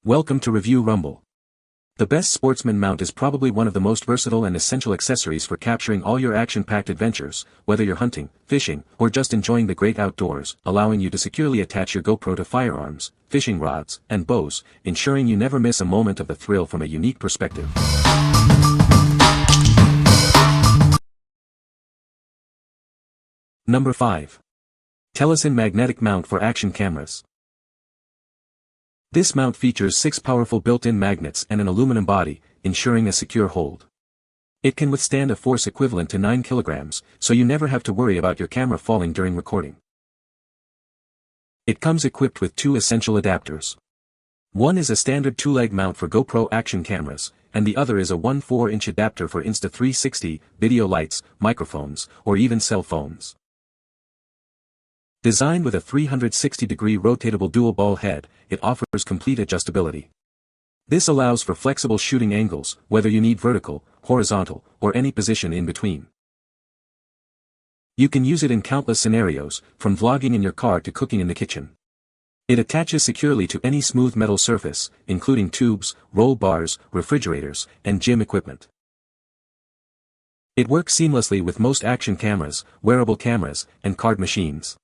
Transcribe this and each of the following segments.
Welcome to Review Rumble. The best Sportsman Mount is probably one of the most versatile and essential accessories for capturing all your action-packed adventures, whether you're hunting, fishing, or just enjoying the great outdoors, allowing you to securely attach your GoPro to firearms, fishing rods, and bows, ensuring you never miss a moment of the thrill from a unique perspective. Number 5. TELESIN Magnetic Mount for Action Cameras. This mount features 6 powerful built-in magnets and an aluminum body, ensuring a secure hold. It can withstand a force equivalent to 9 kilograms, so you never have to worry about your camera falling during recording. It comes equipped with 2 essential adapters. One is a standard 2-leg mount for GoPro action cameras, and the other is a 1/4-inch adapter for Insta360, video lights, microphones, or even cell phones. Designed with a 360-degree rotatable dual ball head, it offers complete adjustability. This allows for flexible shooting angles, whether you need vertical, horizontal, or any position in between. You can use it in countless scenarios, from vlogging in your car to cooking in the kitchen. It attaches securely to any smooth metal surface, including tubes, roll bars, refrigerators, and gym equipment. It works seamlessly with most action cameras, wearable cameras, and card machines.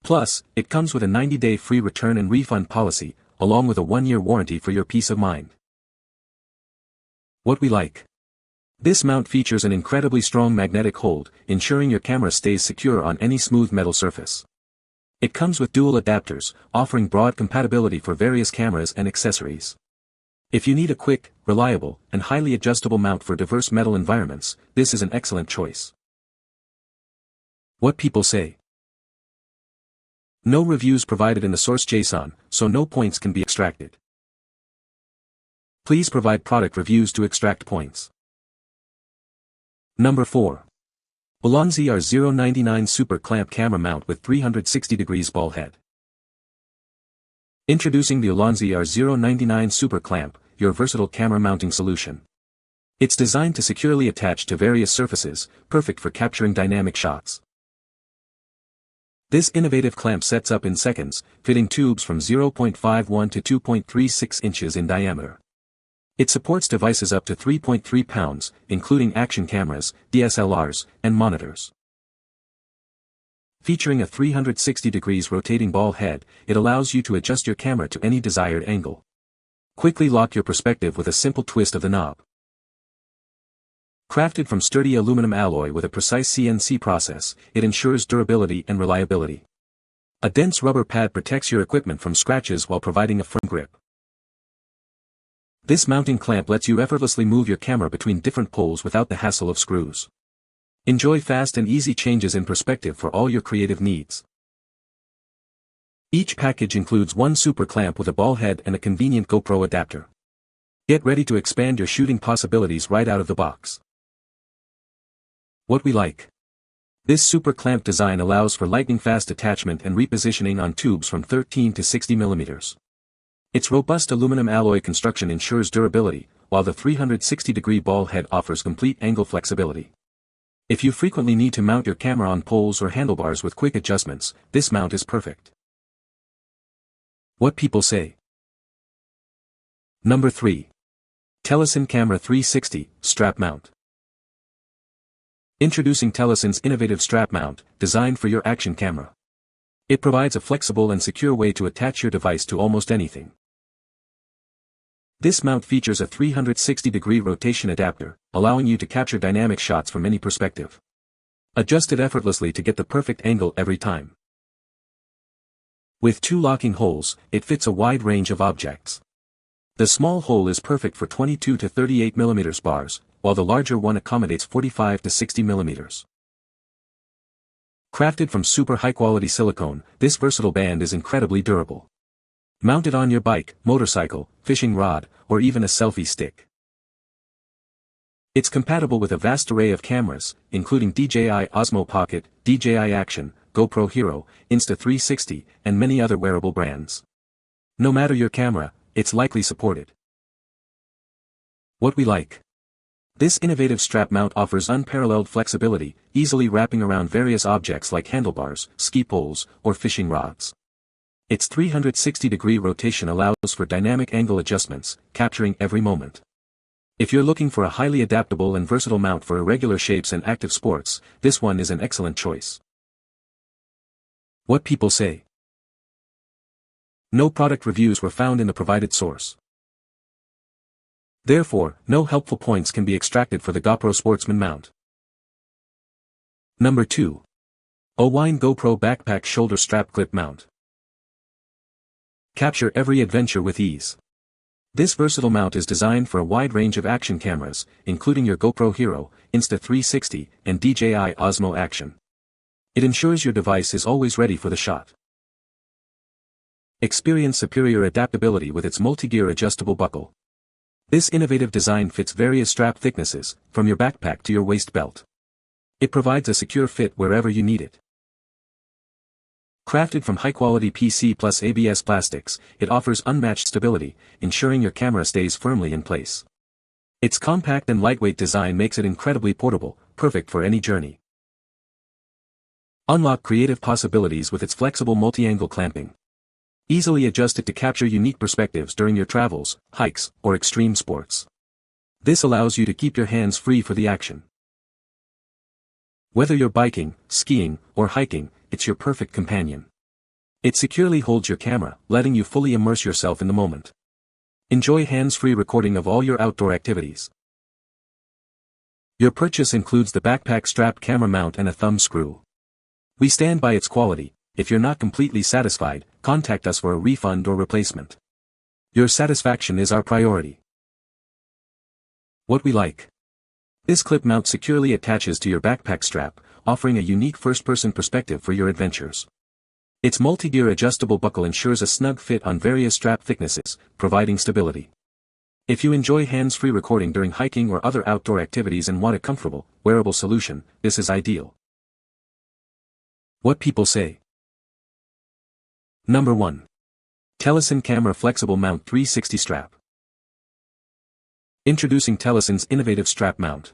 Plus, it comes with a 90-day free return and refund policy, along with a 1-year warranty for your peace of mind. What we like. This mount features an incredibly strong magnetic hold, ensuring your camera stays secure on any smooth metal surface. It comes with dual adapters, offering broad compatibility for various cameras and accessories. If you need a quick, reliable, and highly adjustable mount for diverse metal environments, this is an excellent choice. What people say. No reviews provided in the source JSON, so no points can be extracted. Please provide product reviews to extract points. Number 4. ULANZI R099 Super Clamp Camera Mount with 360 degrees ball head. Introducing the ULANZI R099 Super Clamp, your versatile camera mounting solution. It's designed to securely attach to various surfaces, perfect for capturing dynamic shots. This innovative clamp sets up in seconds, fitting tubes from 0.51 to 2.36 inches in diameter. It supports devices up to 3.3 pounds, including action cameras, DSLRs, and monitors. Featuring a 360 degrees rotating ball head, it allows you to adjust your camera to any desired angle. Quickly lock your perspective with a simple twist of the knob. Crafted from sturdy aluminum alloy with a precise CNC process, it ensures durability and reliability. A dense rubber pad protects your equipment from scratches while providing a firm grip. This mounting clamp lets you effortlessly move your camera between different poles without the hassle of screws. Enjoy fast and easy changes in perspective for all your creative needs. Each package includes one super clamp with a ball head and a convenient GoPro adapter. Get ready to expand your shooting possibilities right out of the box. What we like. This super clamp design allows for lightning-fast attachment and repositioning on tubes from 13 to 60 mm. Its robust aluminum alloy construction ensures durability, while the 360-degree ball head offers complete angle flexibility. If you frequently need to mount your camera on poles or handlebars with quick adjustments, this mount is perfect. What people say. Number 3. TELESIN Camera 360 Strap Mount. Introducing TELESIN's innovative strap mount, designed for your action camera. It provides a flexible and secure way to attach your device to almost anything. This mount features a 360-degree rotation adapter, allowing you to capture dynamic shots from any perspective. Adjust it effortlessly to get the perfect angle every time. With 2 locking holes, it fits a wide range of objects. The small hole is perfect for 22 to 38 mm bars, while the larger one accommodates 45 to 60 mm. Crafted from super high-quality silicone, this versatile band is incredibly durable. Mount it on your bike, motorcycle, fishing rod, or even a selfie stick. It's compatible with a vast array of cameras, including DJI Osmo Pocket, DJI Action, GoPro Hero, Insta360, and many other wearable brands. No matter your camera, it's likely supported. What we like. This innovative strap mount offers unparalleled flexibility, easily wrapping around various objects like handlebars, ski poles, or fishing rods. Its 360-degree rotation allows for dynamic angle adjustments, capturing every moment. If you're looking for a highly adaptable and versatile mount for irregular shapes and active sports, this one is an excellent choice. What people say. No product reviews were found in the provided source. Therefore, no helpful points can be extracted for the GoPro Sportsman Mount. Number 2. Owine GoPro Backpack Shoulder Strap Clip Mount. Capture every adventure with ease. This versatile mount is designed for a wide range of action cameras, including your GoPro Hero, Insta360, and DJI Osmo Action. It ensures your device is always ready for the shot. Experience superior adaptability with its multi-gear adjustable buckle. This innovative design fits various strap thicknesses, from your backpack to your waist belt. It provides a secure fit wherever you need it. Crafted from high-quality PC plus ABS plastics, it offers unmatched stability, ensuring your camera stays firmly in place. Its compact and lightweight design makes it incredibly portable, perfect for any journey. Unlock creative possibilities with its flexible multi-angle clamping. Easily adjust it to capture unique perspectives during your travels, hikes, or extreme sports. This allows you to keep your hands free for the action. Whether you're biking, skiing, or hiking, it's your perfect companion. It securely holds your camera, letting you fully immerse yourself in the moment. Enjoy hands-free recording of all your outdoor activities. Your purchase includes the backpack strap camera mount and a thumb screw. We stand by its quality. If you're not completely satisfied, contact us for a refund or replacement. Your satisfaction is our priority. What we like. This clip mount securely attaches to your backpack strap, offering a unique first-person perspective for your adventures. Its multi-gear adjustable buckle ensures a snug fit on various strap thicknesses, providing stability. If you enjoy hands-free recording during hiking or other outdoor activities and want a comfortable, wearable solution, this is ideal. What people say. Number 1. TELESIN Camera Flexible Mount 360 Strap. Introducing TELESIN's innovative strap mount.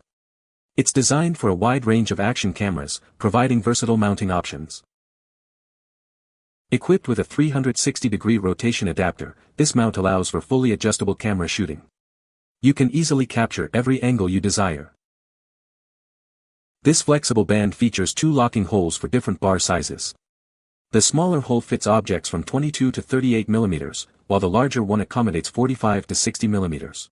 It's designed for a wide range of action cameras, providing versatile mounting options. Equipped with a 360-degree rotation adapter, this mount allows for fully adjustable camera shooting. You can easily capture every angle you desire. This flexible band features 2 locking holes for different bar sizes. The smaller hole fits objects from 22 to 38 mm, while the larger one accommodates 45 to 60 mm.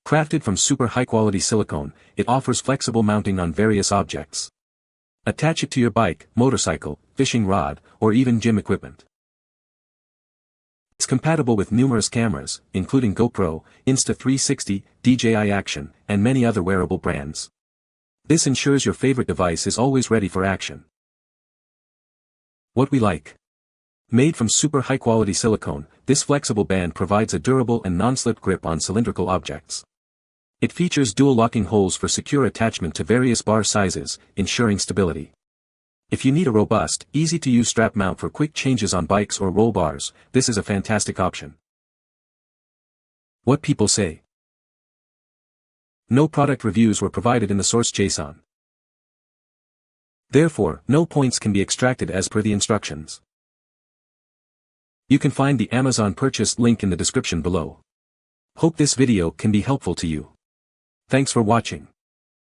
Crafted from super high-quality silicone, it offers flexible mounting on various objects. Attach it to your bike, motorcycle, fishing rod, or even gym equipment. It's compatible with numerous cameras, including GoPro, Insta360, DJI Action, and many other wearable brands. This ensures your favorite device is always ready for action. What we like. Made from super high-quality silicone, this flexible band provides a durable and non-slip grip on cylindrical objects. It features dual locking holes for secure attachment to various bar sizes, ensuring stability. If you need a robust, easy-to-use strap mount for quick changes on bikes or roll bars, this is a fantastic option. What people say. No product reviews were provided in the source JSON. Therefore, no points can be extracted as per the instructions. You can find the Amazon purchase link in the description below. Hope this video can be helpful to you. Thanks for watching.